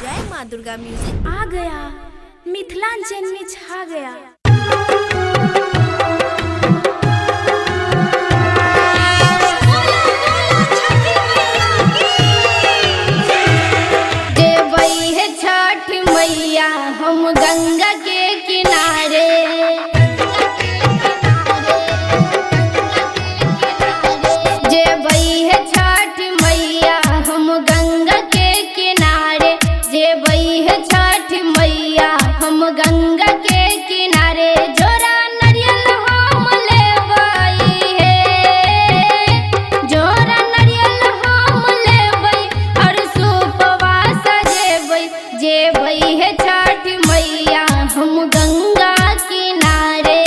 जय माँ दुर्गा म्यूजिक आ गया, मिथिलांचल में छा गया। छठ मैया हम गंगा के किनारे, जेबई है छठ मैया हम गंगा के किनारे, जेबई है छठ मैया हम गंगा के किनारे। जोरा नारियल हम लेबई है, जोरा नारियल हम लेबई और सुपवा सजेबई, जेबई है छठ मैया हम गंगा किनारे।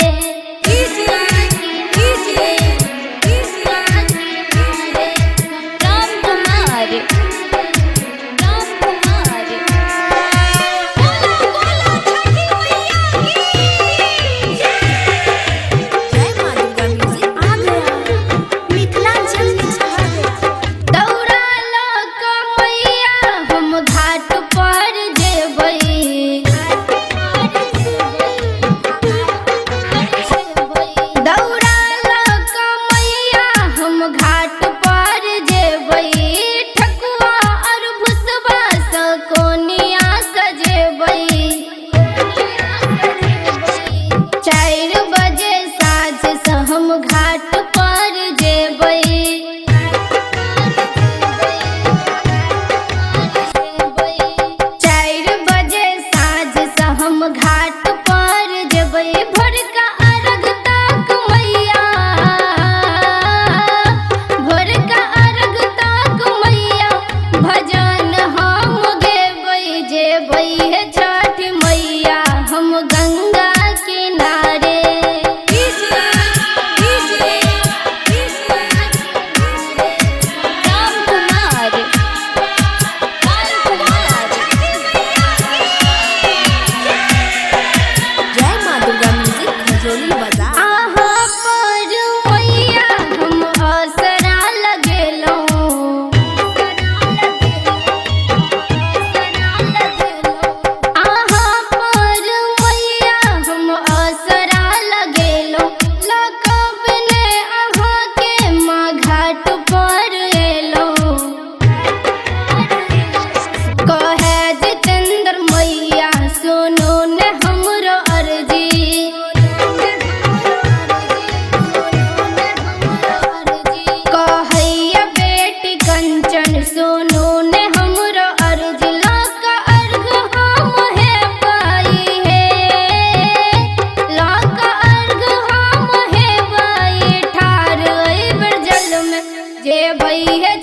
जय माँ दुर्गा म्यूजिक आ गया, मिथिलांचल में छा गया। दौड़ा लो कमैया हम घाट पर जेबई, दौड़ा लो कमैया हम घाट पर जेबई, ठकुआ और भुसबा स कोनिया सजेबई। 4 बजे साँझ से हम घाट पर जेबई, 4 बजे साँझ से हम घाट पर जेबई। भोरका अर्घ तक मैया, भोरका अर्घ तक मैया भजन हम गेबई, जेबई है छठ मैया हम गंगा किनारे। जय माँ दुर्गा म्यूजिक खजोली बाजार आहा पर मैया हम असरा लगेलौं, आहा पर मैया हम असरा लगेलौं। लकब ने अहाँ के माँ घाट पर एलौं, कहे जितेंद्र मैया सुनो ने हमरो अर्जी, कहैया बेटी कंचन सुनो ने हमरो अर्जी। लक अर्घ हम हेबई है, लक अर्घ हम हेबई ठार अइबर जल में, जेबई है